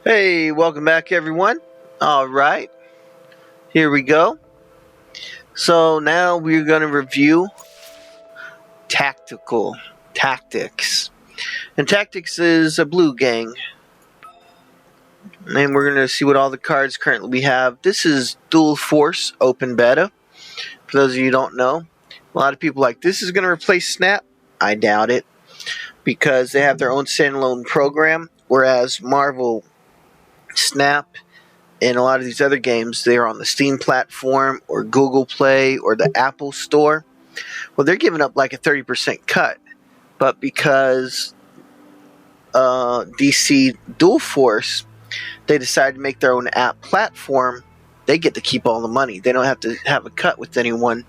Hey, welcome back, everyone. All right, here we go. So now we're going to review tactical tactics, and tactics is a blue gang, and we're going to see what all the cards currently we have. This is Dual Force Open Beta. For those of you who don't know, a lot of people like this is going to replace Snap. I doubt it because they have their own standalone program, whereas Marvel Snap and a lot of these other games, they're on the Steam platform or Google Play or the Apple Store. Well, they're giving up like a 30% cut. But because DC Dual Force, they decided to make their own app platform, they get to keep all the money. They don't have to have a cut with anyone.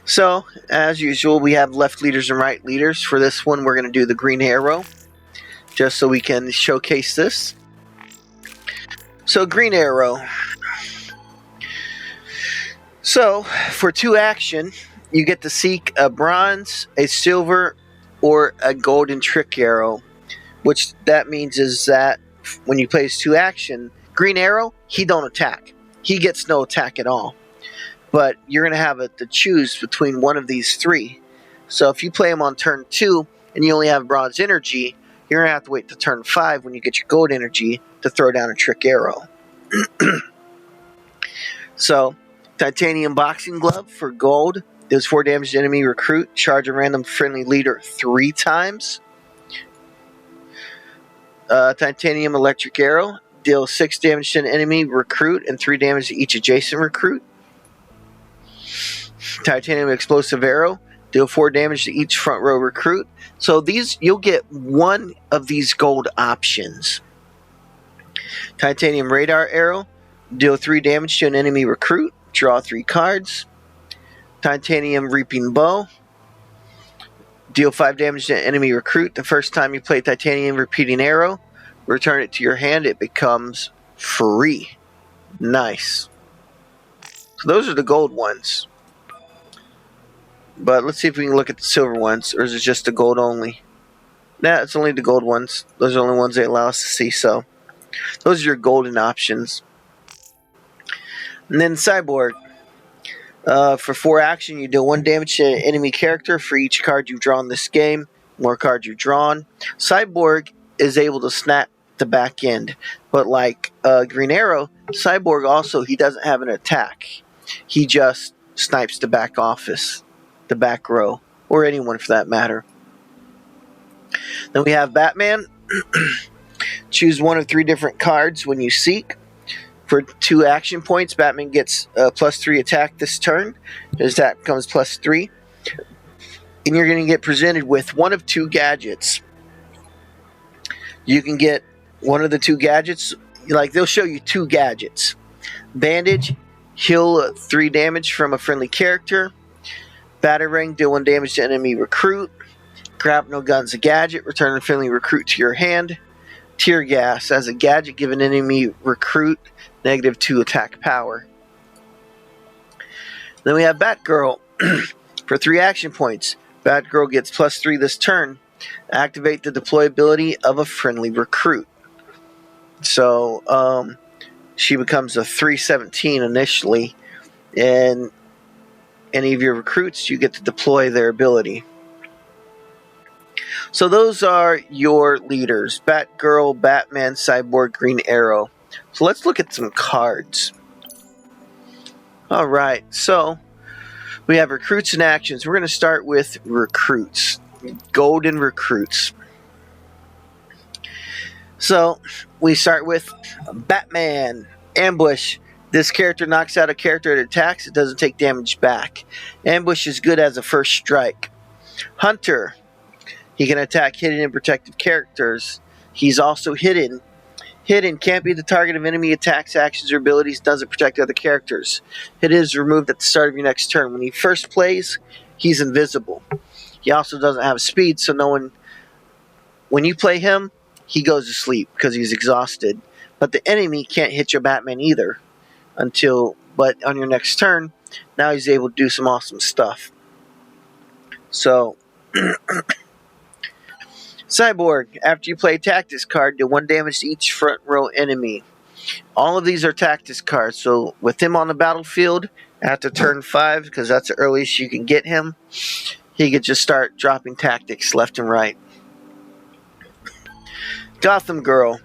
So, as usual, we have left leaders and right leaders. For this one, we're going to do the Green Arrow, just so we can showcase this. So, Green Arrow. So, for 2 action, you get to seek a bronze, a silver, or a golden trick arrow. Which that means is that when you play his 2 action, Green Arrow, he don't attack. He gets no attack at all. But you're going to have to choose between one of these 3. So if you play him on turn 2 and you only have bronze energy, you're going to have to wait to turn 5 when you get your gold energy to throw down a trick arrow. So, Titanium Boxing Glove for gold deals 4 damage to enemy recruit. Charge a random friendly leader 3 times. Titanium Electric Arrow deals 6 damage to an enemy recruit and 3 damage to each adjacent recruit. Titanium Explosive Arrow deal 4 damage to each front row recruit. So these, you'll get one of these gold options. Titanium Radar Arrow deal 3 damage to an enemy recruit. Draw 3 cards. Titanium Reaping Bow deal 5 damage to an enemy recruit. The first time you play Titanium Repeating Arrow, return it to your hand. It becomes free. Nice. So those are the gold ones. But let's see if we can look at the silver ones, or is it just the gold only? Nah, it's only the gold ones. Those are the only ones they allow us to see. So those are your golden options. And then Cyborg. For 4 action, you deal 1 damage to an enemy character for each card you've drawn this game. More cards you've drawn. Cyborg is able to snap the back end. But like Green Arrow, Cyborg also, he doesn't have an attack. He just snipes the back office, the back row, or anyone for that matter. Then we have Batman. Choose one of 3 different cards when you seek. For 2 action points, Batman gets +3 attack this turn. His attack becomes +3. And you're going to get presented with one of 2 gadgets. You can get one of the 2 gadgets. Like, they'll show you 2 gadgets. Bandage, heal 3 damage from a friendly character. Batarang, deal 1 damage to enemy recruit. Grab no guns, a gadget. Return a friendly recruit to your hand. Tear gas, as a gadget, give an enemy recruit -2 attack power. Then we have Batgirl. For 3 action points, Batgirl gets +3 this turn. Activate the deployability of a friendly recruit. So she becomes a 317 initially, and any of your recruits, you get to deploy their ability. So those are your leaders: Batgirl, Batman, Cyborg, Green Arrow. So let's look at some cards. Alright, so we have recruits and actions. We're going to start with recruits. Golden recruits. So we start with Batman. Ambush. This character knocks out a character that attacks. It doesn't take damage back. Ambush is good as a first strike. Hunter. He can attack hidden and protective characters. He's also hidden. Hidden can't be the target of enemy attacks, actions, or abilities. Doesn't protect other characters. It is removed at the start of your next turn. When he first plays, he's invisible. He also doesn't have speed, so no one... When you play him, he goes to sleep because he's exhausted. But the enemy can't hit your Batman either. But on your next turn, now he's able to do some awesome stuff. So... Cyborg, after you play a tactics card, do 1 damage to each front row enemy. All of these are tactics cards, so with him on the battlefield, after turn 5, because that's the earliest you can get him, he could just start dropping tactics left and right. Gotham Girl,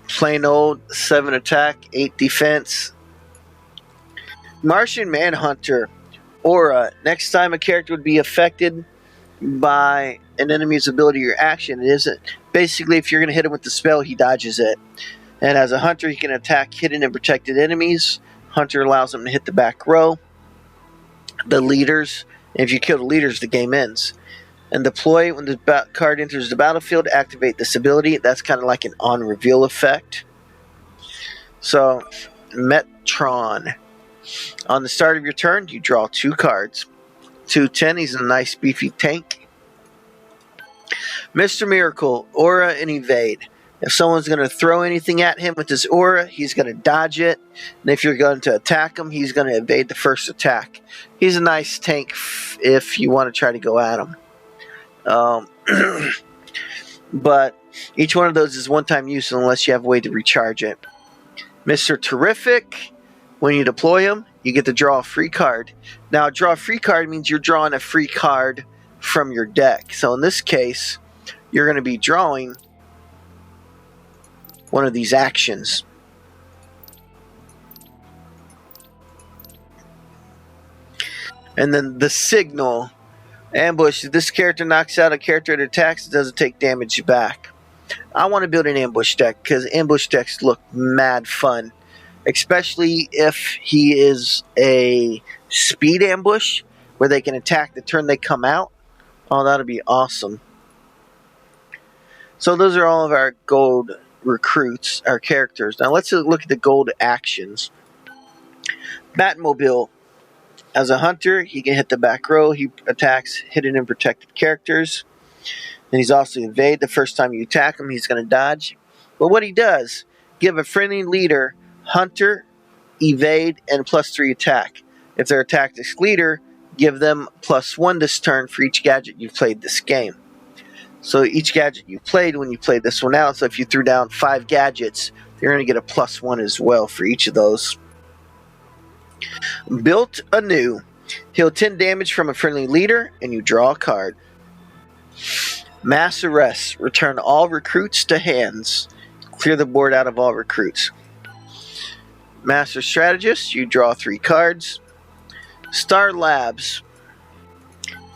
plain old, 7 attack, 8 defense. Martian Manhunter, aura. Next time a character would be affected by an enemy's ability or action, it isn't. Basically, if you're going to hit him with the spell, he dodges it. And as a hunter, he can attack hidden and protected enemies. Hunter allows him to hit the back row, the leaders. And if you kill the leaders, the game ends. And deploy, when the card enters the battlefield, activate this ability. That's kind of like an on-reveal effect. So, Metron. On the start of your turn, you draw 2 cards. 210, he's a nice beefy tank. Mr. Miracle, aura and evade. If someone's going to throw anything at him with his aura, he's going to dodge it. And if you're going to attack him, he's going to evade the first attack. He's a nice tank if you want to try to go at him. But each one of those is one-time use unless you have a way to recharge it. Mr. Terrific, when you deploy him, you get to draw a free card. Now, draw a free card means you're drawing a free card from your deck. So in this case, you're going to be drawing one of these actions. And then the signal. Ambush. If this character knocks out a character that attacks, it doesn't take damage back. I want to build an ambush deck because ambush decks look mad fun. Especially if he is a speed ambush where they can attack the turn they come out. Oh, that'll be awesome. So those are all of our gold recruits, our characters. Now let's look at the gold actions. Batmobile. As a hunter, he can hit the back row. He attacks hidden and protected characters. And he's also evade. The first time you attack him, he's going to dodge. But what he does, give a friendly leader hunter, evade, and +3 attack. If they're a tactics leader, give them +1 this turn for each gadget you've played this game. So each gadget you played when you played this one out, so if you threw down 5 gadgets, you're going to get a +1 as well for each of those. Built anew. Heal 10 damage from a friendly leader, and you draw a card. Mass arrest. Return all recruits to hands. Clear the board out of all recruits. Master strategist. You draw 3 cards. Star Labs.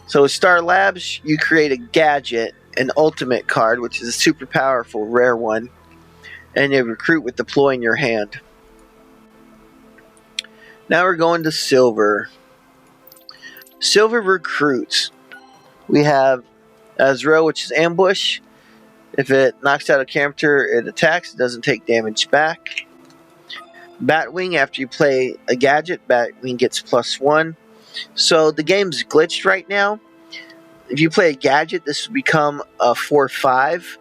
So with Star Labs, you create a gadget, an ultimate card, which is a super powerful, rare one, and you recruit with deploy in your hand. Now we're going to silver. Silver recruits. We have Azrael, which is ambush. If it knocks out a character, it attacks. It doesn't take damage back. Batwing, after you play a gadget, Batwing gets +1. So the game's glitched right now. If you play a gadget, this will become a 4/5.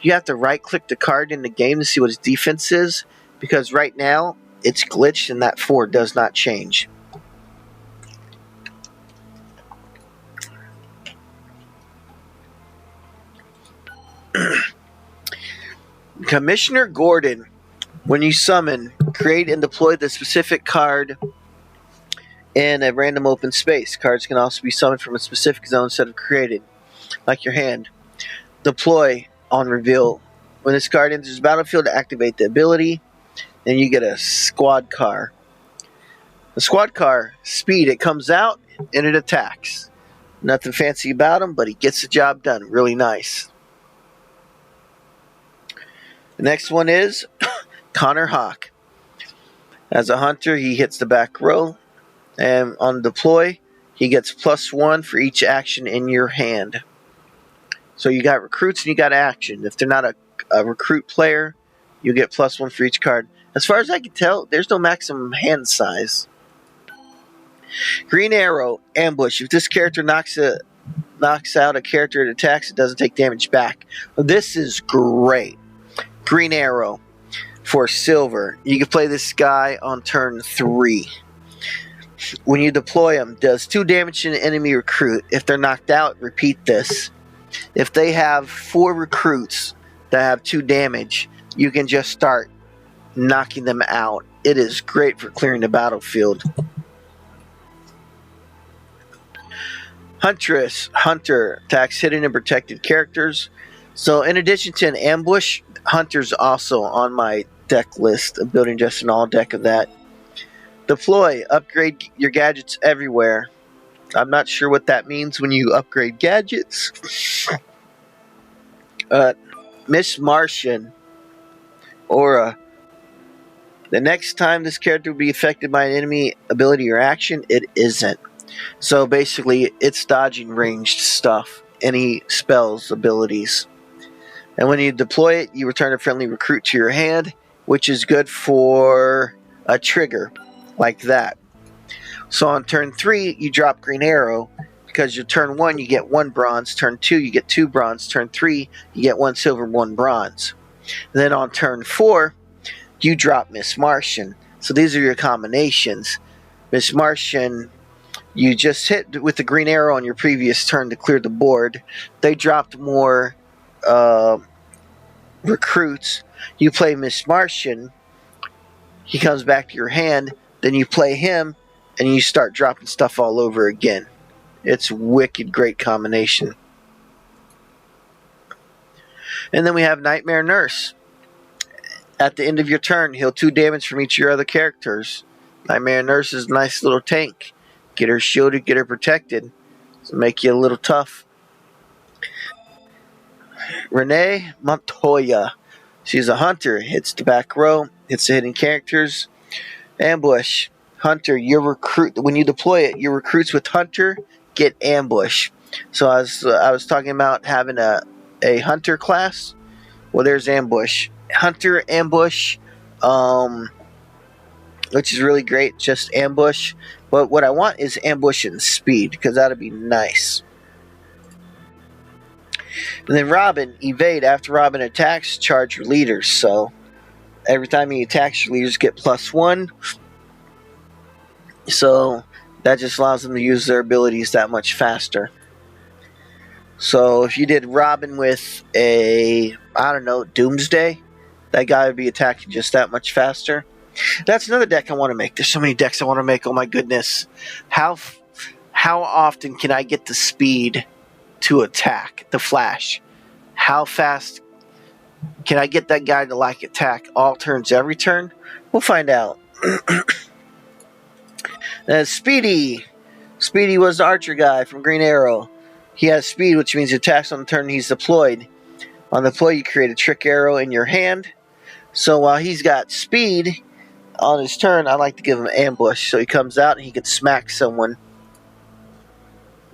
You have to right-click the card in the game to see what its defense is, because right now it's glitched and that 4 does not change. Commissioner Gordon. When you summon, create and deploy the specific card in a random open space. Cards can also be summoned from a specific zone instead of created, like your hand. Deploy on reveal. When this card enters the battlefield, activate the ability, and you get a squad car. The squad car, speed, it comes out and it attacks. Nothing fancy about him, but he gets the job done. Really nice. The next one is Connor Hawk. As a hunter, he hits the back row, and on deploy, he gets +1 for each action in your hand. So you got recruits and you got action. If they're not a recruit player, you get +1 for each card. As far as I can tell, there's no maximum hand size. Green Arrow, ambush. If this character knocks out a character that attacks, it doesn't take damage back. This is great. Green Arrow for silver. You can play this guy on turn 3. When you deploy him, does 2 damage to an enemy recruit. If they're knocked out, repeat this. if they have 4 recruits that have 2 damage, you can just start knocking them out. It is great for clearing the battlefield. Huntress, Hunter, attacks hidden and protected characters. So in addition to an ambush, Hunter's also on my deck list. I'm building just an all deck of that. Deploy, upgrade your gadgets everywhere. I'm not sure what that means when you upgrade gadgets. Miss Martian, Aura. The next time this character will be affected by an enemy ability or action, it isn't. So basically, it's dodging ranged stuff, any spells, abilities. And when you deploy it, you return a friendly recruit to your hand, which is good for a trigger, like that. So on turn 3, you drop Green Arrow, because your turn 1, you get 1 bronze, turn 2, you get 2 bronze, turn 3, you get 1 silver, 1 bronze. And then on turn 4, you drop Miss Martian. So these are your combinations. Miss Martian, you just hit with the Green Arrow on your previous turn to clear the board. They dropped more recruits. You play Miss Martian, he comes back to your hand, then you play him, and you start dropping stuff all over again. It's wicked great combination. And then we have Nightmare Nurse. At the end of your turn, heal 2 damage from each of your other characters. Nightmare Nurse is a nice little tank. Get her shielded, get her protected. So make you a little tough. Renee Montoya. She's a hunter. Hits the back row. Hits the hidden characters. Ambush. Hunter, your recruit. When you deploy it, your recruits with Hunter get ambush. So I was talking about having a hunter class. Well, there's ambush. Hunter ambush, which is really great. Just ambush. But what I want is ambush and speed, because that'd be nice. And then Robin, evade. After Robin attacks, charge your leaders. So every time he attacks, your leaders get +1. So that just allows them to use their abilities that much faster. So if you did Robin with I don't know, Doomsday, that guy would be attacking just that much faster. That's another deck I want to make. There's so many decks I want to make. Oh my goodness. How often can I get the speed to attack the Flash? How fast can I get that guy to like attack all turns, every turn? We'll find out. Speedy. Speedy was the archer guy from Green Arrow. He has speed, which means he attacks on the turn he's deployed. On the deploy, you create a trick arrow in your hand. So while he's got speed on his turn, I like to give him ambush. So he comes out and he can smack someone.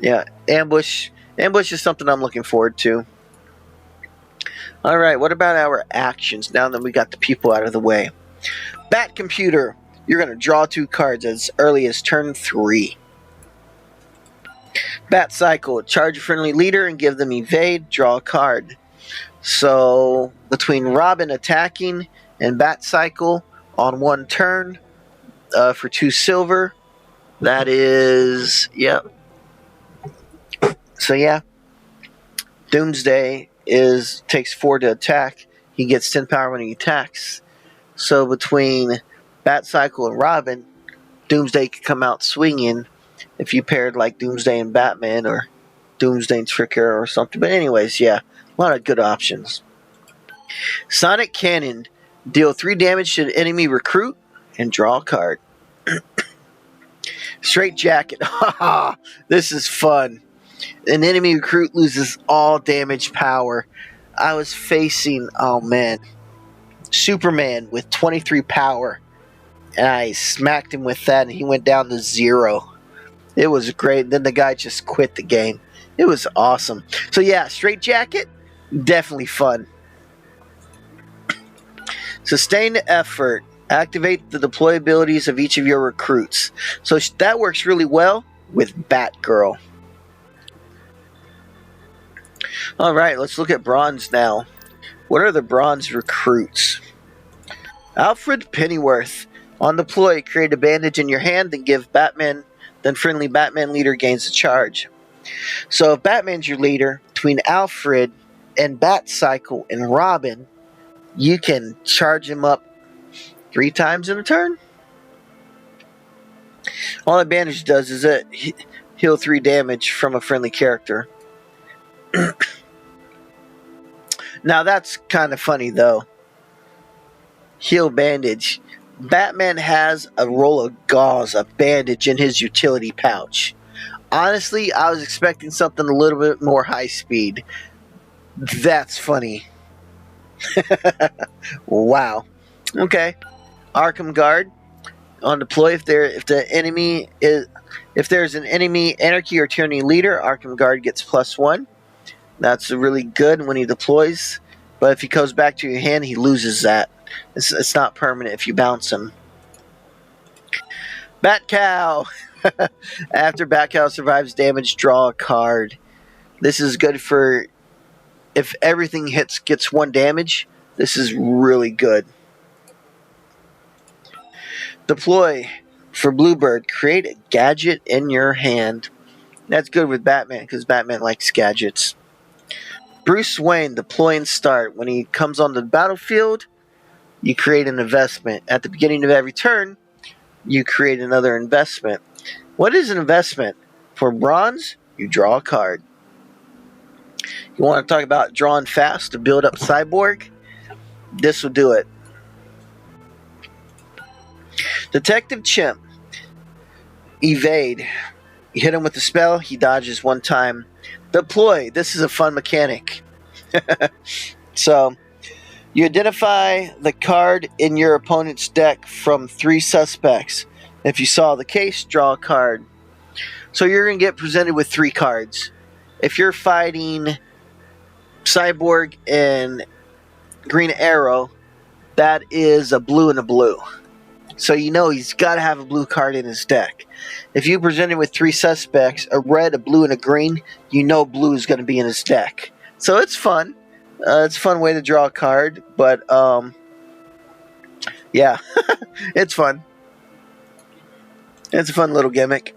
Yeah, ambush. Ambush is something I'm looking forward to. Alright, what about our actions now that we got the people out of the way? Bat Computer. You're going to draw 2 cards as early as turn 3. Bat Cycle. Charge a friendly leader and give them evade. Draw a card. So between Robin attacking and Bat Cycle on 1 turn for 2 silver, that is, yep. So yeah, Doomsday takes 4 to attack. He gets 10 power when he attacks. So between Bat Cycle and Robin, Doomsday could come out swinging if you paired like Doomsday and Batman or Doomsday and Trick Arrow or something. But anyways, yeah, a lot of good options. Sonic Cannon. Deal 3 damage to an enemy recruit and draw a card. Straight Jacket. Haha, this is fun. An enemy recruit loses all damage power. I was facing, oh man, Superman with 23 power. And I smacked him with that and he went down to 0. It was great. Then the guy just quit the game. It was awesome. So yeah, Straight Jacket, definitely fun. Sustained Effort. Activate the deploy abilities of each of your recruits. So that works really well with Batgirl. Alright, let's look at Bronze now. What are the Bronze recruits? Alfred Pennyworth. On deploy, create a bandage in your hand, then give Batman, then friendly Batman leader gains a charge. So if Batman's your leader, between Alfred and Batcycle and Robin, you can charge him up 3 times in a turn. All that bandage does is it heal 3 damage from a friendly character. Now that's kind of funny though. Heal bandage. Batman has a roll of gauze, a bandage in his utility pouch. Honestly, I was expecting something a little bit more high speed. That's funny. Wow. Okay. Arkham Guard. On deploy, if there's an enemy anarchy or tyranny leader, Arkham Guard gets +1. That's really good when he deploys. But if he goes back to your hand, he loses that. It's not permanent if you bounce him. Bat Cow. After Bat Cow survives damage, draw a card. This is good for if everything gets 1 damage. This is really good. Deploy. For Bluebird, create a gadget in your hand. That's good with Batman because Batman likes gadgets. Bruce Wayne, deploy and start. When he comes on the battlefield, you create an investment. At the beginning of every turn, you create another investment. What is an investment? For bronze, you draw a card. You want to talk about drawing fast to build up Cyborg? This will do it. Detective Chimp. Evade. You hit him with the spell, he dodges 1 time. Deploy. This is a fun mechanic. So, you identify the card in your opponent's deck from 3 suspects. If you saw the case, draw a card. So you're going to get presented with 3 cards. If you're fighting Cyborg and Green Arrow, that is a blue and a blue. So you know he's got to have a blue card in his deck. If you present him with 3 suspects, a red, a blue, and a green, you know blue is going to be in his deck. So it's fun. It's a fun way to draw a card, but yeah, it's fun. It's a fun little gimmick.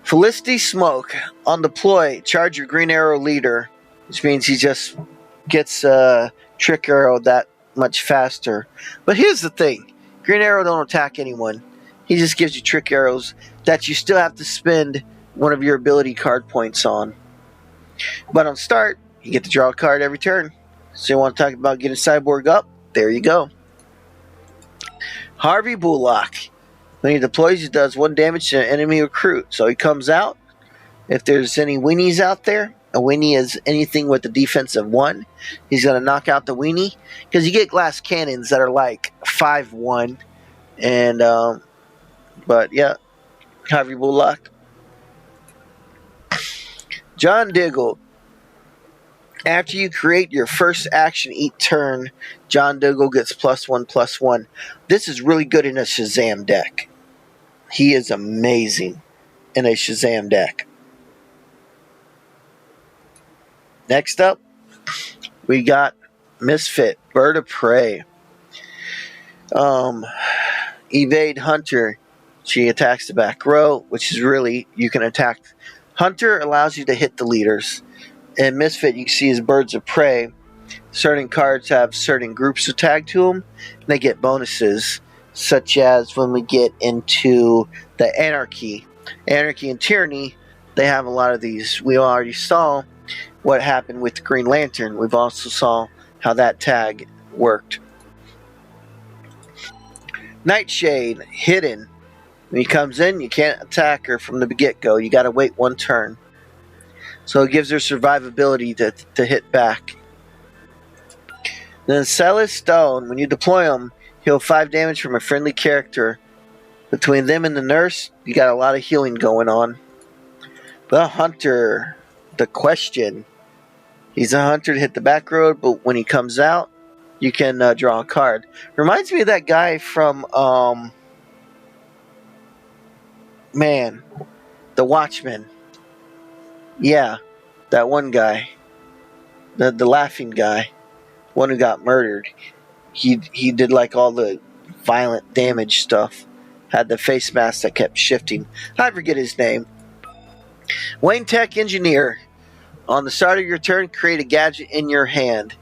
Felicity Smoke. On deploy, charge your Green Arrow leader, which means he just gets Trick Arrow that much faster. But here's the thing. Green Arrow don't attack anyone. He just gives you trick arrows that you still have to spend one of your ability card points on. But on start, you get to draw a card every turn. So you want to talk about getting Cyborg up? There you go. Harvey Bullock. When he deploys, he does 1 damage to an enemy recruit. So he comes out. If there's any weenies out there, a weenie is anything with a defense of 1. He's going to knock out the weenie. Because you get glass cannons that are like 5-1. And, but yeah, Harvey Bullock. John Diggle. After you create your first action each turn, John Diggle gets +1/+1. This is really good in a Shazam deck. He is amazing in a Shazam deck. Next up, we got Misfit, Bird of Prey. Evade Hunter. She attacks the back row, which is really, you can attack. Hunter allows you to hit the leaders. In Misfit, you can see as Birds of Prey. Certain cards have certain groups tagged to them, and they get bonuses, such as when we get into the Anarchy. Anarchy and Tyranny, they have a lot of these. We already saw what happened with the Green Lantern. We've also saw how that tag worked. Nightshade, Hidden. When he comes in, you can't attack her from the get-go. You got to wait 1 turn. So it gives her survivability to hit back. Then Silas Stone, when you deploy him, heal 5 damage from a friendly character. Between them and the nurse, you got a lot of healing going on. The Hunter, the Question. He's a hunter to hit the back road, but when he comes out, you can draw a card. Reminds me of that guy from, The Watchmen. Yeah, that one guy. The laughing guy. One who got murdered. He did like all the violent damage stuff. Had the face mask that kept shifting. I forget his name. Wayne Tech Engineer. On the start of your turn, create a gadget in your hand.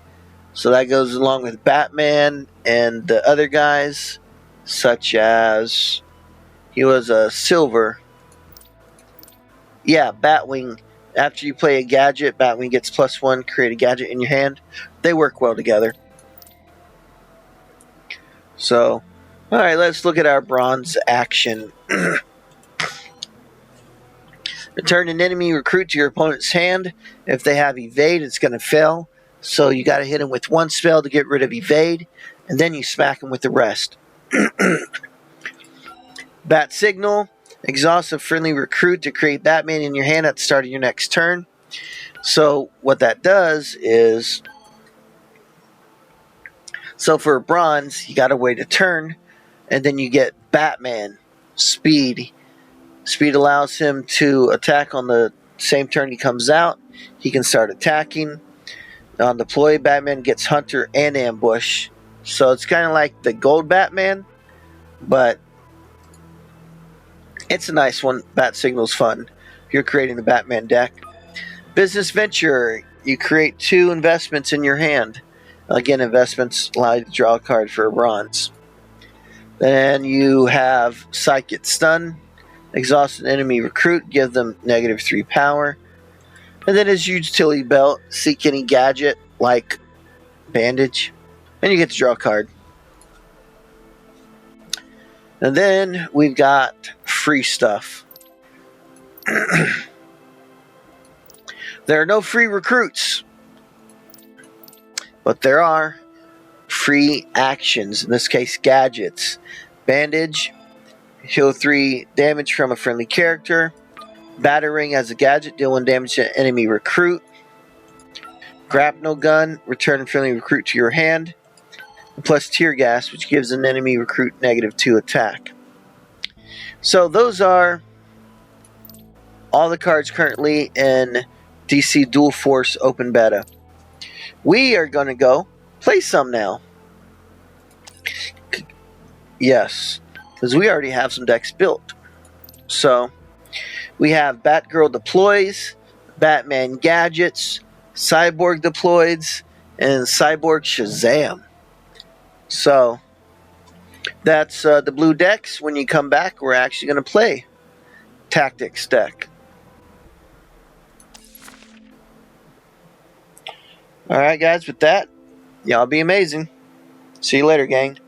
So that goes along with Batman and the other guys, such as he was a silver. Yeah, Batwing. After you play a gadget, Batwing gets +1, create a gadget in your hand. They work well together. So, alright, let's look at our bronze action. Return an enemy recruit to your opponent's hand. If they have evade, it's going to fail. So you got to hit them with one spell to get rid of evade, and then you smack them with the rest. Bat Signal. Exhaust a friendly recruit to create Batman in your hand at the start of your next turn. So what that does is, so for a bronze, you got to wait a turn, and then you get Batman. Speed. Speed allows him to attack on the same turn he comes out. He can start attacking. On deploy, Batman gets Hunter and Ambush. So it's kind of like the gold Batman, but it's a nice one. Bat Signal's fun if you're creating the Batman deck. Business Venture. You create 2 investments in your hand. Again, investments allow you to draw a card for a bronze. Then you have Psychic Stun. Exhaust an enemy recruit, give them -3 power. And then his utility belt, seek any gadget like Bandage, and you get to draw a card. And then we've got free stuff. There are no free recruits, but there are free actions, in this case gadgets. Bandage, heal 3 damage from a friendly character. Battering as a gadget, deal 1 damage to enemy recruit. Grapnel Gun, return a friendly recruit to your hand. Plus Tear Gas, which gives an enemy recruit -2 attack. So those are all the cards currently in DC Dual Force Open Beta. We are going to go play some now. Yes, because we already have some decks built. So we have Batgirl Deploys, Batman Gadgets, Cyborg Deploys, and Cyborg Shazam. So that's the blue decks. When you come back, we're actually going to play Tactics deck. Alright guys, with that, y'all be amazing. See you later, gang.